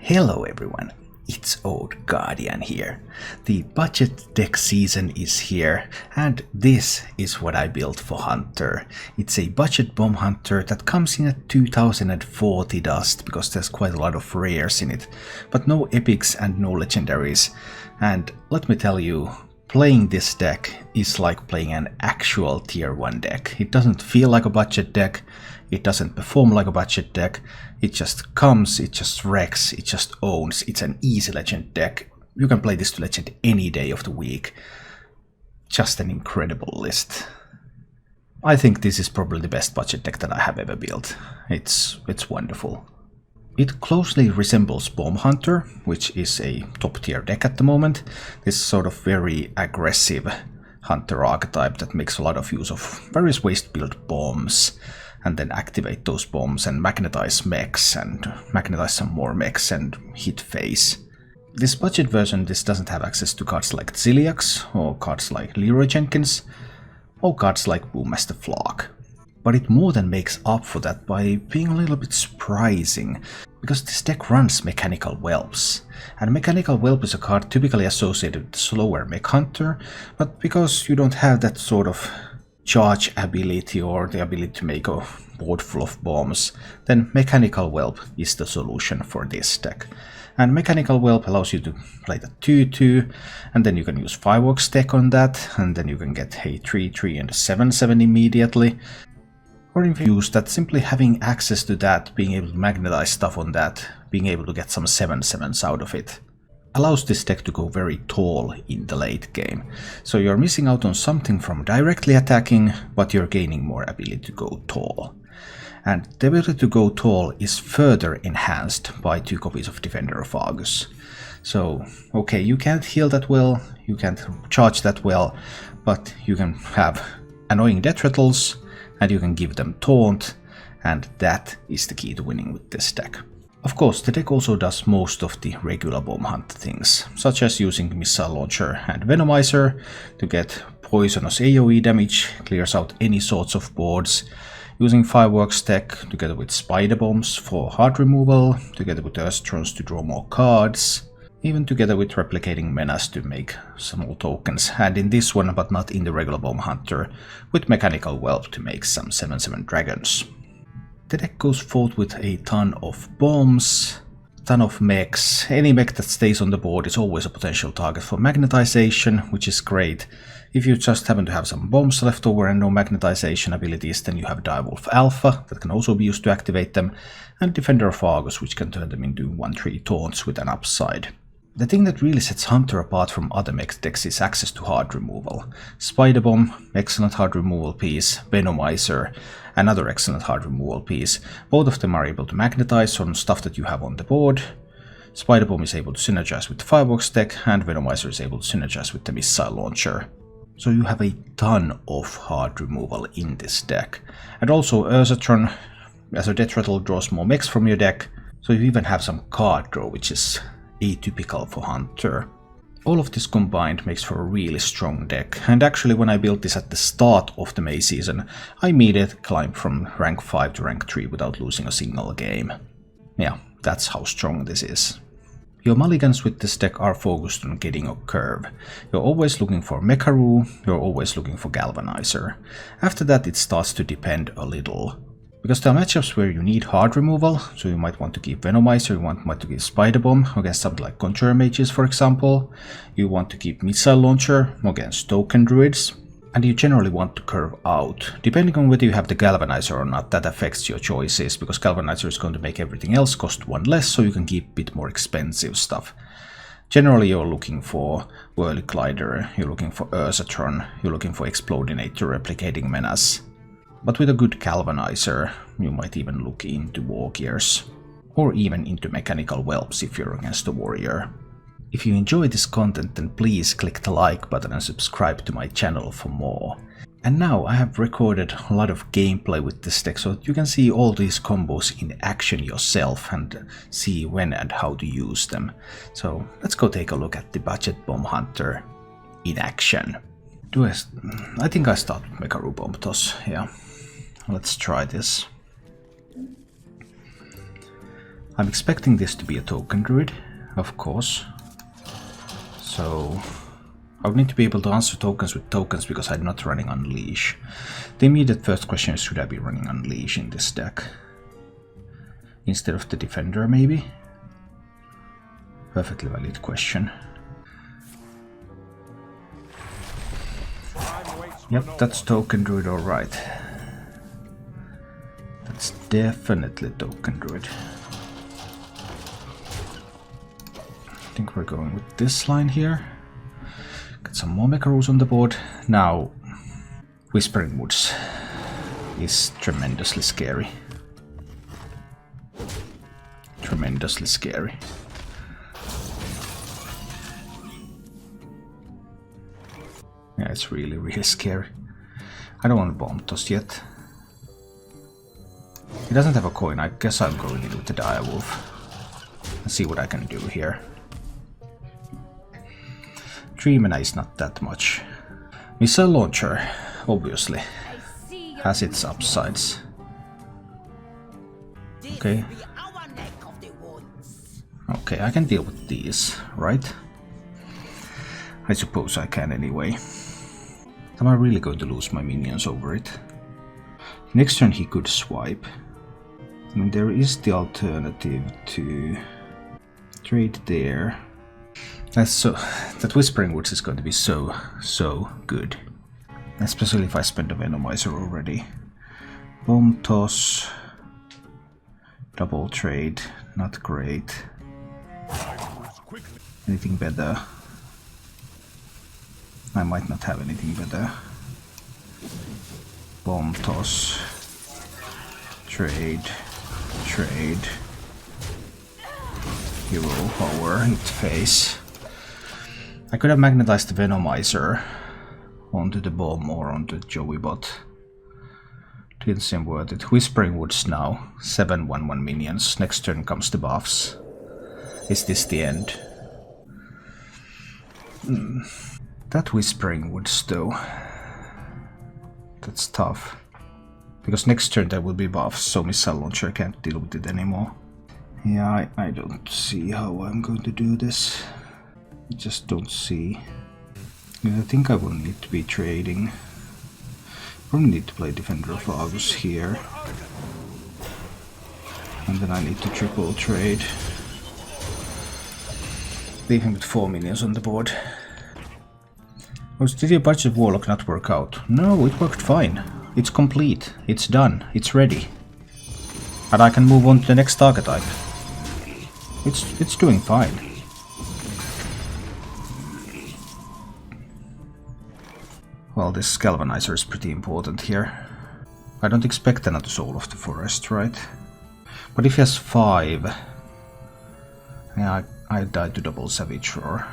Hello everyone, it's Old Guardian here. The budget deck season is here, and this is what I built for Hunter. It's a budget bomb hunter that comes in at 2040 dust, because there's quite a lot of rares in it, but no epics and no legendaries. And let me tell you, playing this deck is like playing an actual tier 1 deck. It doesn't feel like a budget deck, it doesn't perform like a budget deck, it just comes, it just wrecks, it just owns. It's an easy legend deck. You can play this to legend any day of the week. Just an incredible list. I think this is probably the best budget deck that I have ever built. It's wonderful. It closely resembles Bomb Hunter, which is a top tier deck at the moment. This sort of very aggressive hunter archetype that makes a lot of use of various ways to build bombs and then activate those bombs and magnetize mechs and magnetize some more mechs and hit face. This budget version doesn't have access to cards like Ziliax or cards like Leroy Jenkins or cards like Boommaster Flock. But it more than makes up for that by being a little bit surprising, because this deck runs Mechanical Whelps. And Mechanical Whelp is a card typically associated with the slower Mech Hunter, but because you don't have that sort of charge ability or the ability to make a board full of bombs, then Mechanical Whelp is the solution for this deck. And Mechanical Whelp allows you to play the 2-2, and then you can use Fireworks deck on that, and then you can get a 3-3 and a 7-7 immediately. Or if you use that, simply having access to that, being able to magnetize stuff on that, being able to get some 7-7s out of it, allows this deck to go very tall in the late game. So you're missing out on something from directly attacking, but you're gaining more ability to go tall. And the ability to go tall is further enhanced by 2 copies of Defender of Argus. So, okay, you can't heal that well, you can't charge that well, but you can have annoying death rattles, and you can give them taunt, and that is the key to winning with this deck. Of course, the deck also does most of the regular bomb hunt things, such as using Missile Launcher and Venomizer to get poisonous AoE damage, clears out any sorts of boards, using Fireworks deck together with Spider Bombs for hard removal, together with Earthtrons to draw more cards, even together with Replicating Menace to make small tokens, and in this one, but not in the regular Bomb Hunter, with Mechanical Whelp to make some 7-7 dragons. The deck goes forth with a ton of bombs, ton of mechs. Any mech that stays on the board is always a potential target for magnetization, which is great. If you just happen to have some bombs left over and no magnetization abilities, then you have Direwolf Alpha that can also be used to activate them, and Defender of Argus, which can turn them into 1-3 taunts with an upside. The thing that really sets Hunter apart from other mech decks is access to hard removal. Spider Bomb, excellent hard removal piece, Venomizer, another excellent hard removal piece. Both of them are able to magnetize on stuff that you have on the board. Spider Bomb is able to synergize with the Fireworks deck, and Venomizer is able to synergize with the Missile Launcher. So you have a ton of hard removal in this deck. And also Earthtrons, as a death rattle, draws more mechs from your deck, so you even have some card draw, which is atypical for Hunter. All of this combined makes for a really strong deck, and actually when I built this at the start of the May season, I immediately climbed from rank 5 to rank 3 without losing a single game. Yeah, that's how strong this is. Your mulligans with this deck are focused on getting a curve. You're always looking for Mecharoo, you're always looking for Galvanizer. After that it starts to depend a little. Because there are matchups where you need hard removal, so you might want to keep Venomizer, you might to keep Spider Bomb against something like Conjurer Mages, for example. You want to keep Missile Launcher against Token Druids, and you generally want to curve out. Depending on whether you have the Galvanizer or not, that affects your choices, because Galvanizer is going to make everything else cost 1 less, so you can keep a bit more expensive stuff. Generally you're looking for Whirly Glider, you're looking for Earthtrons, you're looking for Explodinator, Replicating Menace. But with a good Galvanizer, you might even look into War Gears, or even into Mechanical Whelps if you're against a warrior. If you enjoy this content, then please click the like button and subscribe to my channel for more. And now I have recorded a lot of gameplay with this deck, so that you can see all these combos in action yourself and see when and how to use them. So let's go take a look at the Budget Bomb Hunter in action. I think I start with Mecharoo Bomb Toss, yeah. Let's try this. I'm expecting this to be a token druid, of course. So I would need to be able to answer tokens with tokens because I'm not running Unleash. The immediate first question is, should I be running Unleash in this deck? Instead of the Defender, maybe? Perfectly valid question. Yep, that's token druid, alright. That's definitely token druid. I think we're going with this line here. Get some more Mechs on the board. Now, Whispering Woods is tremendously scary. Tremendously scary. Yeah, it's really, really scary. I don't want to bomb toss yet. He doesn't have a coin. I guess I'm going in with the Direwolf. Let's see what I can do here. 3 mana is not that much. Missile Launcher, obviously, has its upsides. Okay. Okay, I can deal with these, right? I suppose I can anyway. Am I really going to lose my minions over it? Next turn he could swipe. I mean, there is the alternative to trade there. That Whispering Woods is going to be so good. Especially if I spend a Venomizer already. Bomb toss. Double trade. Not great. Anything better? I might not have anything better. Bomb toss. Trade. Trade. Hero power. Hit face. I could have magnetized the Venomizer onto the bomb or onto Joey bot. Didn't seem worth it. Whispering Woods now. 7/1/1 minions. Next turn comes the buffs. Is this the end? That Whispering Woods though. That's tough. Because next turn there will be buffs, so Missile Launcher can't deal with it anymore. Yeah, I don't see how I'm going to do this. I just don't see. I think I will need to be trading. Probably need to play Defender of Argus here. And then I need to triple trade. Leave him with 4 minions on the board. Oh, did your budget Warlock not work out? No, it worked fine. It's complete. It's done. It's ready. And I can move on to the next archetype. It's doing fine. Well, this Galvanizer is pretty important here. I don't expect another Soul of the Forest, right? But if he has 5... Yeah, I died to double Savage Roar.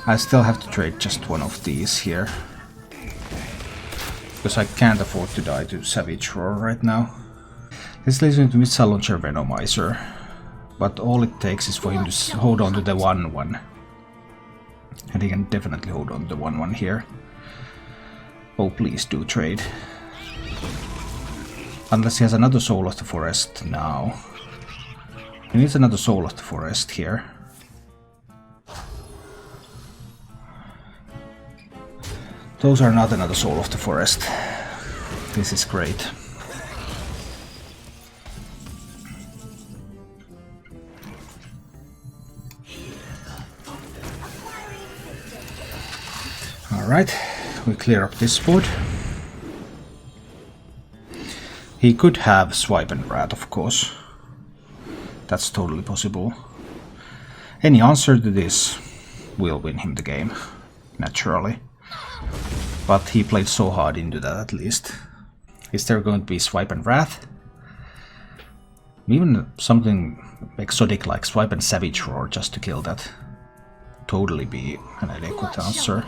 I still have to trade just one of these here. Because I can't afford to die to Savage Roar right now. This leads me to Missile Launcher Venomizer. But all it takes is for him to hold on to the 1/1. And he can definitely hold on to the 1/1 here. Oh, please do trade. Unless he has another Soul of the Forest now. He needs another Soul of the Forest here. Those are not another Soul of the Forest. This is great. Alright, we clear up this board. He could have Swipe and Wrath, of course. That's totally possible. Any answer to this will win him the game, naturally. But he played so hard into that at least. Is there going to be Swipe and Wrath? Even something exotic like Swipe and Savage Roar just to kill that. Totally be an adequate answer.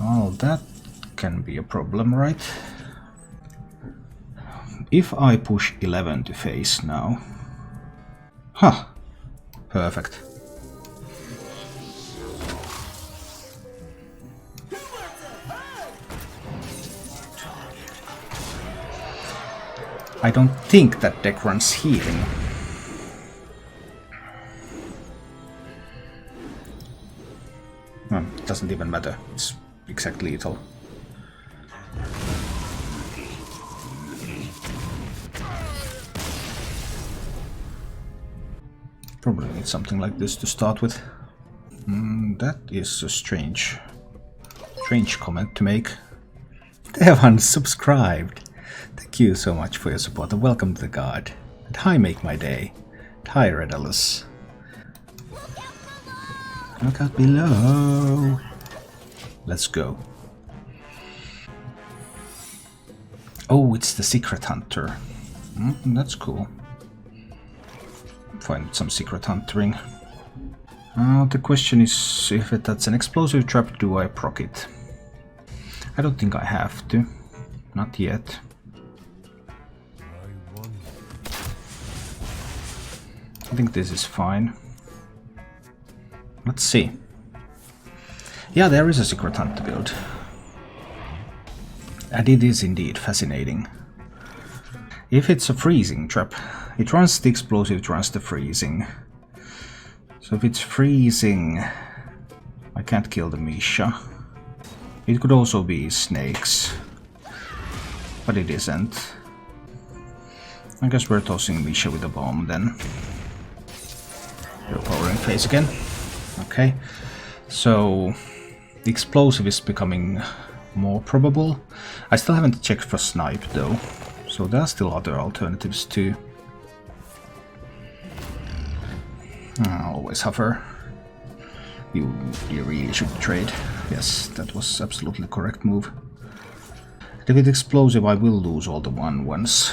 Well, that can be a problem, right? If I push 11 to face now... Huh. Perfect. I don't think that deck runs healing. It doesn't even matter. It's exactly lethal. Probably need something like this to start with. That is a strange comment to make. They have unsubscribed. Thank you so much for your support and welcome to the god. And hi, make my day. And hi, Redalus. Look out below. Let's go. Oh, it's the secret hunter. That's cool. Find some secret huntering. The question is, if that's an explosive trap, do I proc it? I don't think I have to. Not yet. I think this is fine. Let's see. Yeah, there is a secret hunter build. And it is indeed fascinating. If it's a freezing trap, it runs the explosive, it runs the freezing. So if it's freezing, I can't kill the Misha. It could also be snakes, but it isn't. I guess we're tossing Misha with a bomb then. You're powering phase again. Okay, so the explosive is becoming more probable. I still haven't checked for snipe though, so there are still other alternatives too. Always hover. You really should trade. Yes, that was absolutely the correct move. And if it's explosive, I will lose all the 1/1s.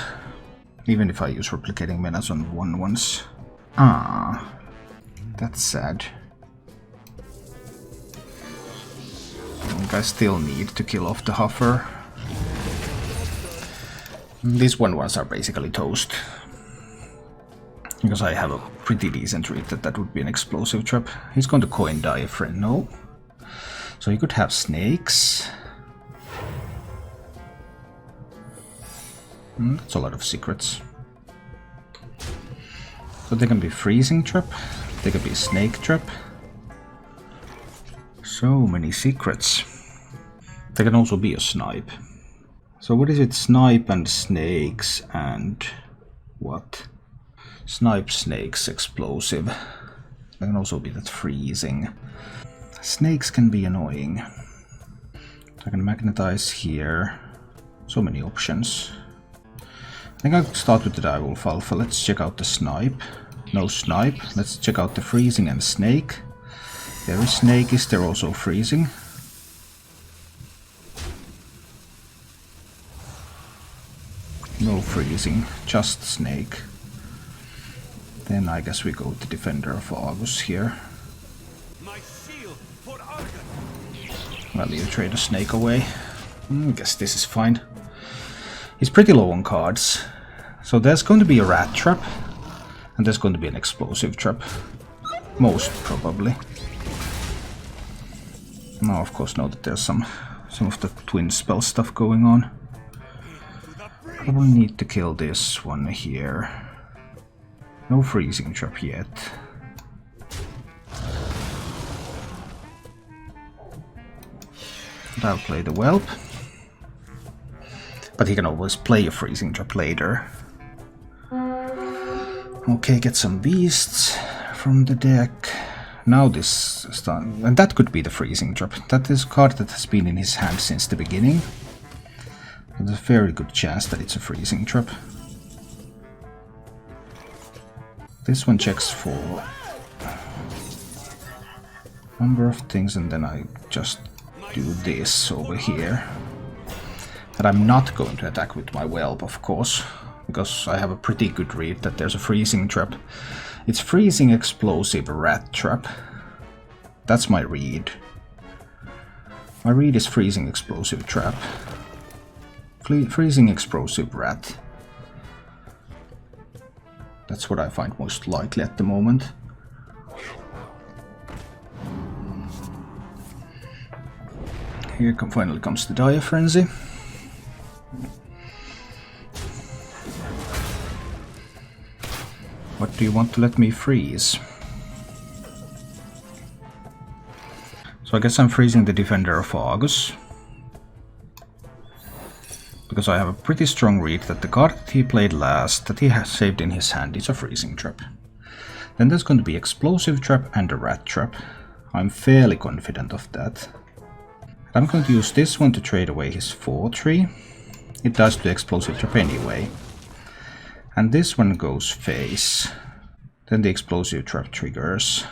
Even if I use replicating menace on 1/1s. That's sad. I think I still need to kill off the hover. These 1/1s are basically toast. Because I have a pretty decent read that that would be an explosive trap. He's going to coin diaphragm, no. So he could have snakes. That's a lot of secrets. So they can be freezing trap, they can be snake trap. So many secrets. They can also be a snipe. So what is it? Snipe and snakes and what? Snipe, snakes, explosive. There can also be that freezing. Snakes can be annoying. I can magnetize here. So many options. I think I'll start with the Direwolf Alpha. Let's check out the snipe. No snipe. Let's check out the freezing and snake. There is snake. Is there also freezing? No freezing, just snake. Then I guess we go to Defender of Argus here. Well, you trade a snake away. I guess this is fine. He's pretty low on cards. So there's going to be a rat trap. And there's going to be an explosive trap. Most probably. Now of course know that there's some of the twin spell stuff going on. Probably need to kill this one here. No freezing trap yet. And I'll play the whelp. But he can always play a freezing trap later. Okay, get some beasts from the deck. Now this is done. And that could be the freezing trap. That is a card that has been in his hand since the beginning. There's a very good chance that it's a freezing trap. This one checks for a number of things and then I just do this over here. And I'm not going to attack with my whelp, of course, because I have a pretty good read that there's a freezing trap. It's freezing explosive rat trap. That's my read. My read is freezing explosive trap. Freezing explosive rat. That's what I find most likely at the moment. Here finally comes the Dire Frenzy. What do you want to let me freeze? So I guess I'm freezing the Defender of Argus. Because I have a pretty strong read that the card that he played last, that he has saved in his hand, is a freezing trap. Then there's going to be Explosive Trap and a Rat Trap. I'm fairly confident of that. I'm going to use this one to trade away his 4-3. It does the Explosive Trap anyway. And this one goes face. Then the Explosive Trap triggers.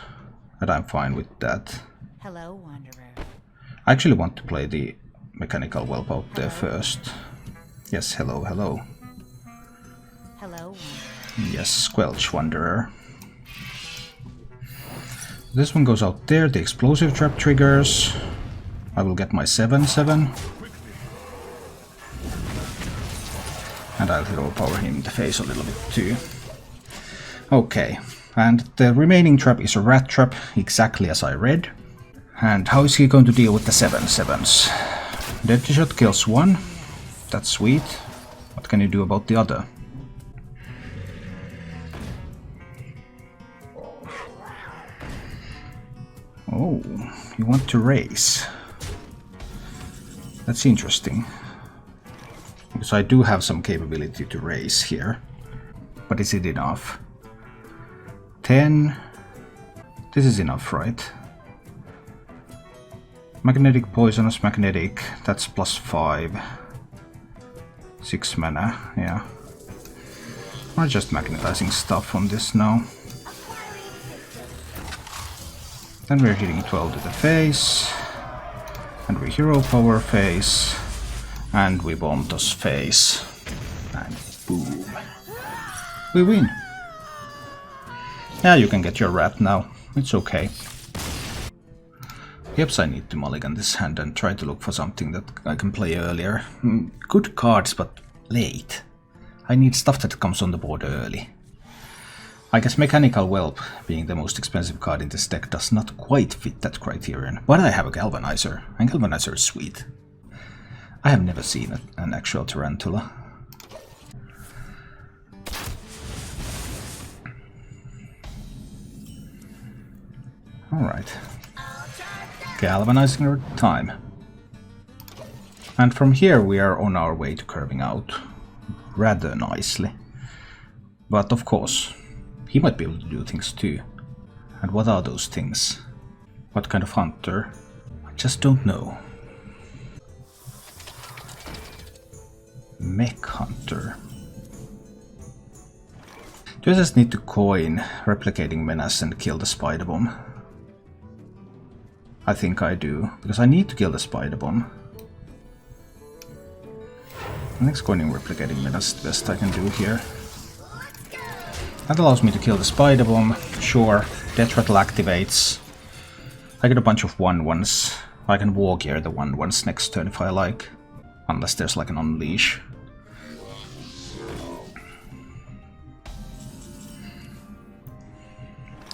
And I'm fine with that. Hello, Wanderer. I actually want to play the Mechanical Whelp out there first. Yes, hello, hello. Hello, yes, Squelch Wanderer. This one goes out there, the Explosive Trap triggers. I will get my 7/7. And I'll hero power him in the face a little bit too. Okay, and the remaining trap is a Rat Trap, exactly as I read. And how is he going to deal with the 7/7s? Deadly Shot kills one. That's sweet. What can you do about the other? Oh, you want to raise. That's interesting. Because I do have some capability to raise here. But is it enough? 10. This is enough, right? Magnetic, Poisonous, Magnetic. That's +5. 6 mana, yeah. I'm just magnetizing stuff on this now. Then we're hitting 12 to the face. And we hero power face. And we bomb those face. And boom. We win. Yeah, you can get your rat now. It's okay. Perhaps I need to mulligan this hand and try to look for something that I can play earlier. Good cards, but late. I need stuff that comes on the board early. I guess Mechanical Whelp, being the most expensive card in this deck, does not quite fit that criterion. But I have a Galvanizer, and Galvanizer is sweet. I have never seen an actual Tarantula. Alright. Galvanizing time. And from here we are on our way to curving out rather nicely. But of course, he might be able to do things too. And what are those things? What kind of hunter? I just don't know. Mech Hunter. Do I just need to coin Replicating Menace and kill the Spider Bomb? I think I do, because I need to kill the Spider Bomb. Next coining Replicating Menace is the best I can do here. That allows me to kill the Spider Bomb, sure, Death Rattle activates. I get a bunch of 1/1s. I can war gear the 1/1s next turn if I like. Unless there's like an Unleash.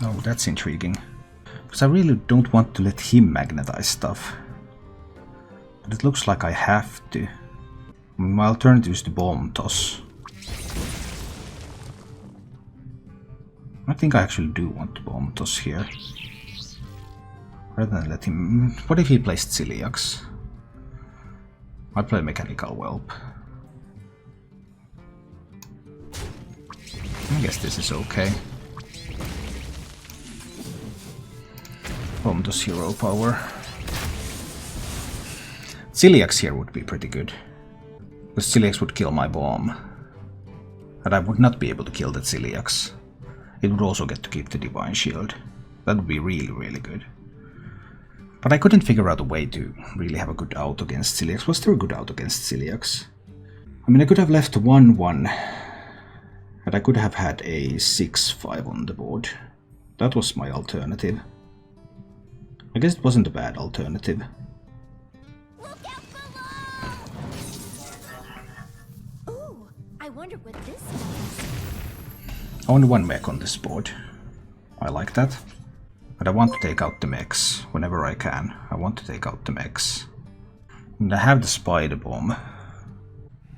Oh, that's intriguing. Because I really don't want to let him magnetize stuff. But it looks like I have to. My alternative is the Bomb Toss. I think I actually do want to Bomb Toss here. Rather than let him... What if he plays Ciliax? I'll play Mechanical Whelp. I guess this is okay. Bomb Toss hero power. Ciliax here would be pretty good. Because Ciliax would kill my bomb. And I would not be able to kill the Ciliax. It would also get to keep the Divine Shield. That would be really, really good. But I couldn't figure out a way to really have a good out against Ciliax. Was there a good out against Ciliax? I mean, I could have left 1/1. And I could have had a 6/5 on the board. That was my alternative. I guess it wasn't a bad alternative. Ooh, I wonder what this means. Only one mech on this board. I like that. But I want to take out the mechs whenever I can. I want to take out the mechs. And I have the Spider Bomb.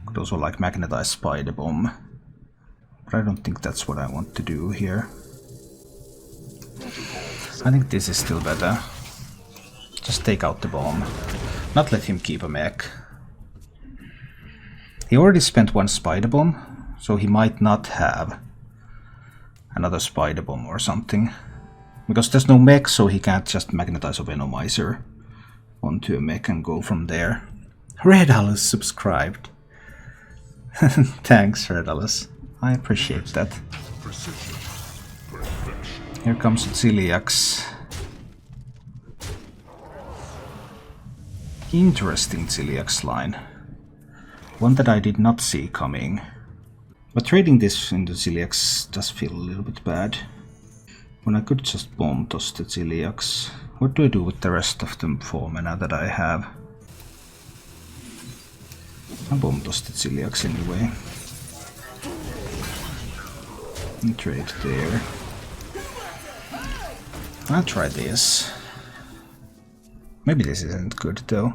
Could also like magnetize Spider Bomb. But I don't think that's what I want to do here. I think this is still better. Just take out the bomb. Not let him keep a mech. He already spent one spider bomb, so he might not have another spider bomb or something. Because there's no mech, so he can't just magnetize a Venomizer onto a mech and go from there. Red Alice subscribed. Thanks, Red Alice. I appreciate that. Here comes Ziliax. Interesting Ziliax line. One that I did not see coming. But trading this into Ziliax does feel a little bit bad. When I could just bomb toss the Ziliax. What do I do with the rest of the 4 mana that I have? I bomb toss the Ziliax anyway. And trade there. I'll try this. Maybe this isn't good though.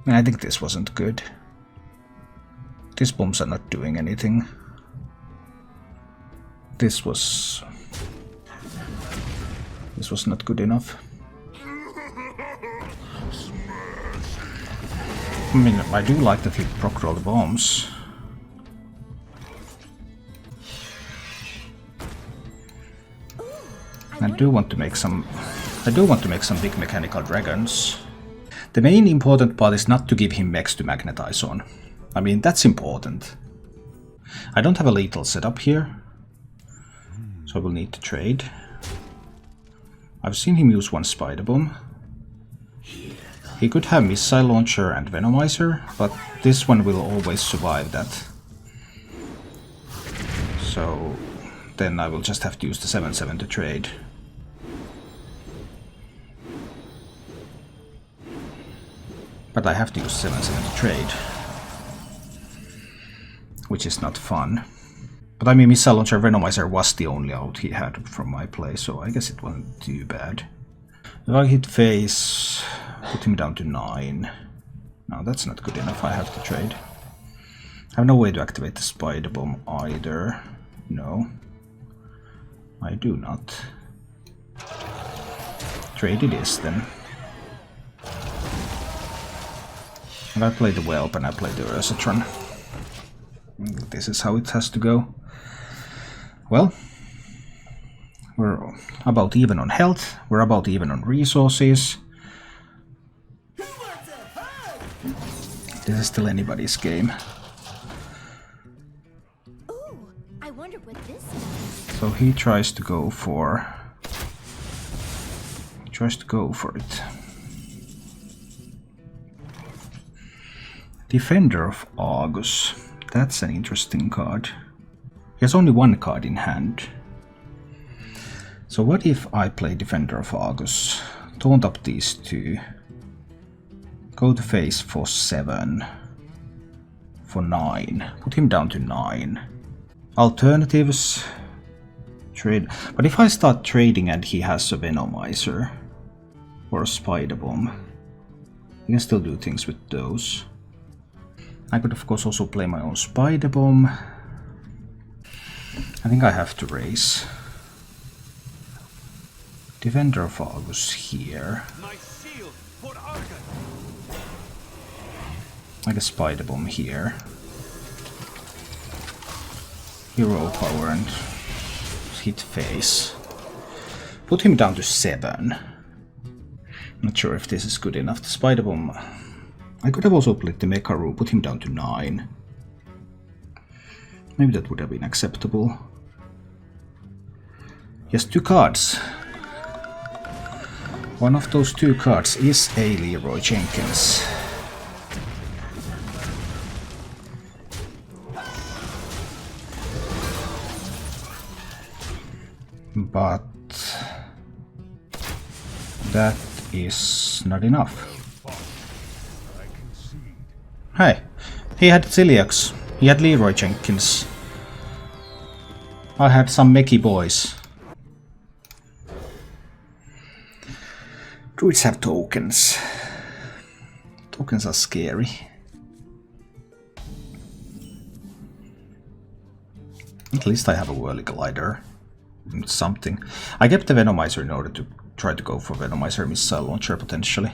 I think this wasn't good. These bombs are not doing anything. This was not good enough. I mean, I do like that he proc roll the bombs. I do want to make some big mechanical dragons. The main important part is not to give him mechs to magnetize on. I mean, that's important. I don't have a lethal setup here, so I will need to trade. I've seen him use one spider bomb. He could have missile launcher and Venomizer, but this one will always survive that. So then I will just have to use the 7/7 to trade. But I have to use 7/7 to trade, which is not fun. But I mean, Missile Launcher Venomizer was the only out he had from my play, so I guess it wasn't too bad. If I hit face, put him down to 9. No, that's not good enough, I have to trade. I have no way to activate the Spider Bomb either. No. I do not. Trade it is then. And I play the Whelp and I play the Ursatron. This is how it has to go. Well, we're about even on health, we're about even on resources. This is still anybody's game. Ooh, I wonder what this is. So he tries to go for it. Defender of Argus. That's an interesting card. He has only one card in hand. So what if I play Defender of Argus, taunt up these two, go to face for 7, for 9, put him down to 9. Alternatives, trade. But if I start trading and he has a Venomizer or a Spider Bomb, I can still do things with those. I could of course also play my own Spider Bomb. I think I have to raise. Defender of Argus here. Like a Spider Bomb here. Hero power and hit face. Put him down to 7. Not sure if this is good enough. The Spider Bomb. I could have also played the Mekaru, put him down to 9. Maybe that would have been acceptable. He has 2 cards. One of those 2 cards is a Leroy Jenkins. But that is not enough. Hey, he had Ziliax, he had Leroy Jenkins. I had some mechie boys. Druids have tokens. Tokens are scary. At least I have a whirly glider. It's something. I kept the Venomizer in order to try to go for Venomizer missile launcher potentially.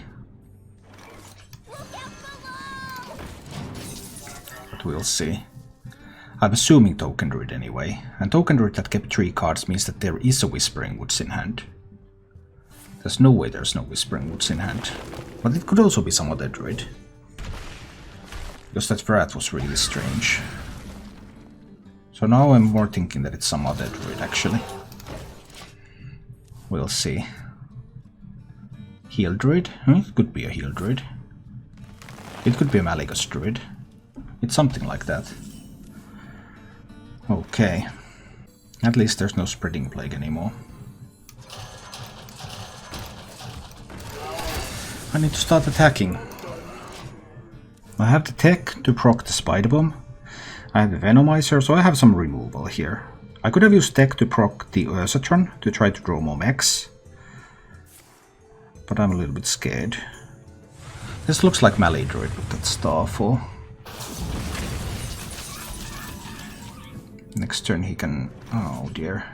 But we'll see. I'm assuming Token Druid anyway. And Token Druid that kept 3 cards means that there is a Whispering Woods in hand. There's no way there's no Whispering Woods in hand. But it could also be some other Druid. Because that Wrath was really strange. So now I'm more thinking that it's some other Druid actually. We'll see. Heal Druid? It could be a Heal Druid. It could be a Malygos Druid. It's something like that. Okay. At least there's no Spreading Plague anymore. I need to start attacking. I have the tech to proc the Spider Bomb. I have the Venomizer, so I have some removal here. I could have used tech to proc the Ursatron to try to draw more mechs. But I'm a little bit scared. This looks like Melee Druid with that Starfall. Next turn he can... oh dear.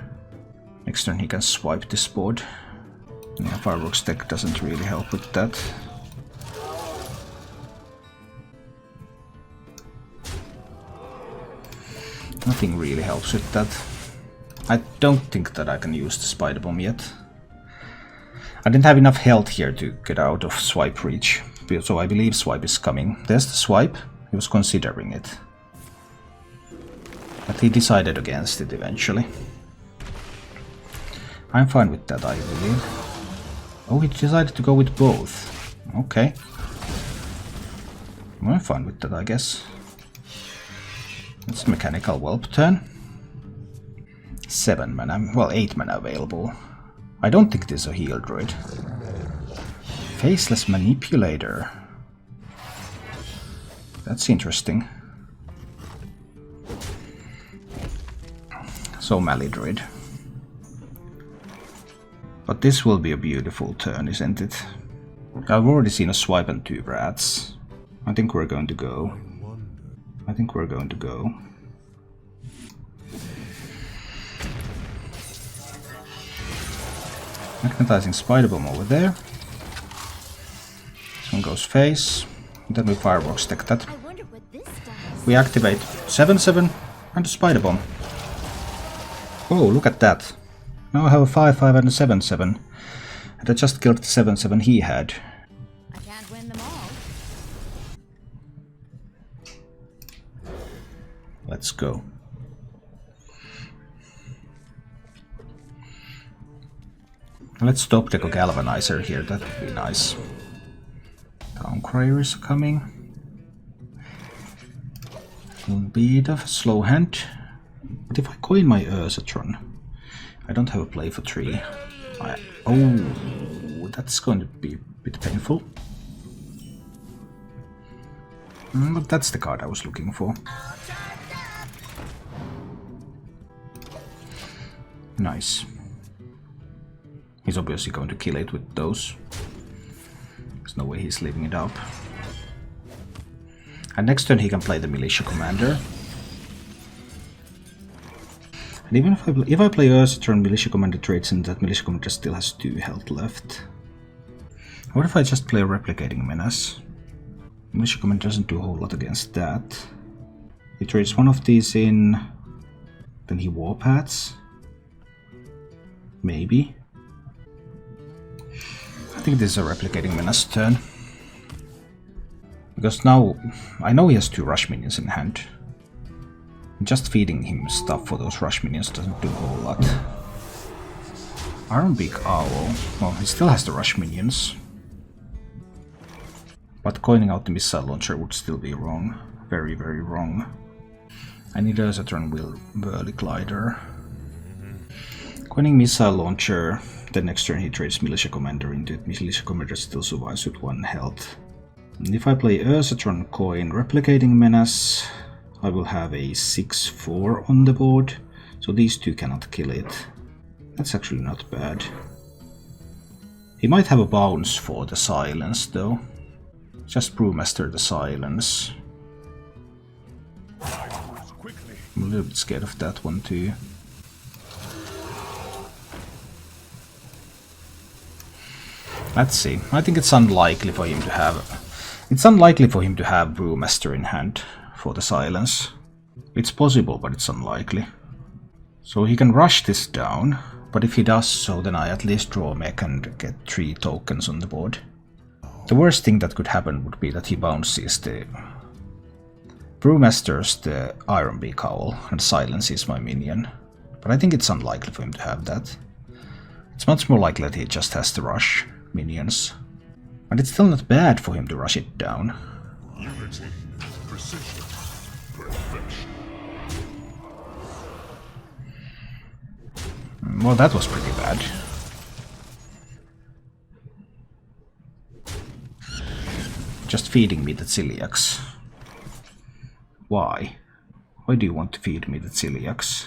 Next turn he can swipe this board. Yeah, Fireworks deck doesn't really help with that. Nothing really helps with that. I don't think that I can use the Spider Bomb yet. I didn't have enough health here to get out of swipe reach, so I believe swipe is coming. There's the swipe. He was considering it. But he decided against it eventually. I'm fine with that, I believe. Oh, he decided to go with both. Okay. I'm fine with that, I guess. It's Mechanical Whelp turn. 7 mana, well 8 mana available. I don't think this is a Heal Druid. Faceless Manipulator. That's interesting. So Melee Druid. But this will be a beautiful turn, isn't it? I've already seen a swipe and 2 Wraths. I think we're going to go. I think we're going to go. Magnetizing Spider Bomb over there. This one goes face. Then we Fireworks deck that. We activate 7/7 and a Spider Bomb. Oh, look at that. Now I have a 5/5 and a 7/7. And I just killed the 7/7 he had. I can't win them all. Let's go. Let's stop the Galvanizer here, that would be nice. Towncrier is coming. A bit of a slow hand. But if I coin my Ursatron, I don't have a play for 3. Oh, that's going to be a bit painful. But that's the card I was looking for. Nice. He's obviously going to kill it with those. There's no way he's leaving it up. And next turn he can play the Militia Commander. And even if I play Ursatron, Militia Commander trades and that Militia Commander still has 2 health left. What if I just play a Replicating Menace? Militia Commander doesn't do a whole lot against that. He trades one of these in, then he Warpaths. Maybe. I think this is a Replicating Menace turn. Because now I know he has 2 Rush Minions in hand. Just feeding him stuff for those Rush Minions doesn't do a whole lot. Ironbeak Owl. Well, he still has the Rush Minions. But coining out the Missile Launcher would still be wrong. Very, very wrong. I need a Saturn Whirly Glider. Coining Missile Launcher, then next turn he trades Militia Commander into it. Militia Commander still survives with 1 health. And if I play Ursatron coin Replicating Menace, I will have a 6/4 on the board, so these 2 cannot kill it. That's actually not bad. He might have a bounce for the Silence though. Just Brewmaster the Silence. I'm a little bit scared of that one too. Let's see. I think it's unlikely for him to have... It's unlikely for him to have Brewmaster in hand for the silence. It's possible, but it's unlikely. So he can rush this down, but if he does so, then I at least draw a mech and get 3 tokens on the board. The worst thing that could happen would be that he bounces the Brewmaster's the Iron Beak Owl and silences my minion. But I think it's unlikely for him to have that. It's much more likely that he just has to rush minions. And it's still not bad for him to rush it down. Unity, precision, perfection. Well, that was pretty bad. Just feeding me the celiacs. Why? Why do you want to feed me the celiacs?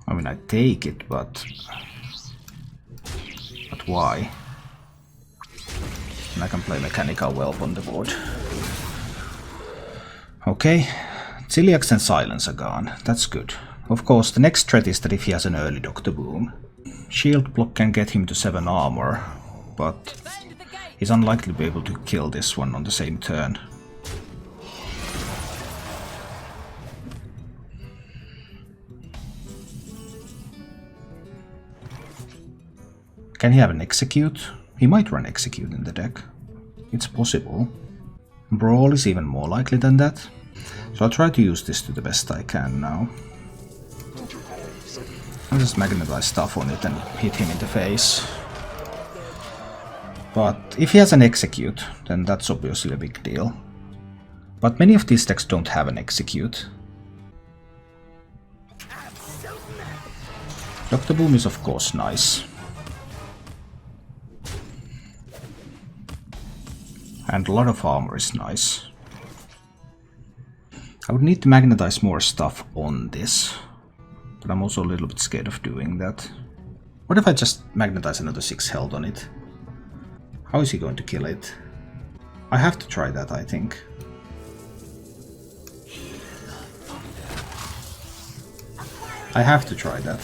I mean, I take it, but why? And I can play Mechanical Whelp on the board. Okay, celiacs and silence are gone. That's good. Of course, the next threat is that if he has an early Dr. Boom, shield block can get him to 7 armor, but he's unlikely to be able to kill this one on the same turn. Can he have an execute? He might run execute in the deck. It's possible. Brawl is even more likely than that. So I'll try to use this to the best I can now. I'll just magnetize stuff on it and hit him in the face. But if he has an execute, then that's obviously a big deal. But many of these decks don't have an execute. Dr. Boom is of course nice. And a lot of armor is nice. I would need to magnetize more stuff on this. But I'm also a little bit scared of doing that. What if I just magnetize another 6 health on it? How is he going to kill it? I have to try that, I think. I have to try that.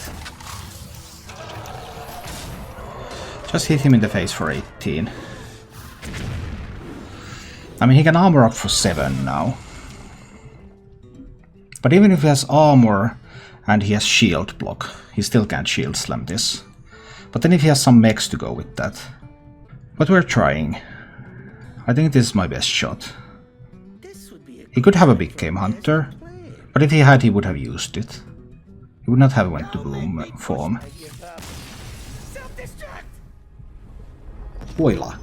Just hit him in the face for 18. I mean, he can armor up for 7 now. But even if he has armor and he has shield block, he still can't shield slam this. But then if he has some mechs to go with that. But we're trying. I think this is my best shot. He could have a big Game Hunter, but if he had, he would have used it. He would not have went to Boom form. Voila.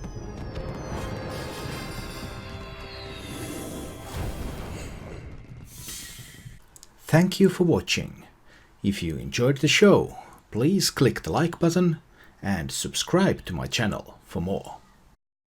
Thank you for watching. If you enjoyed the show, please click the like button and subscribe to my channel for more.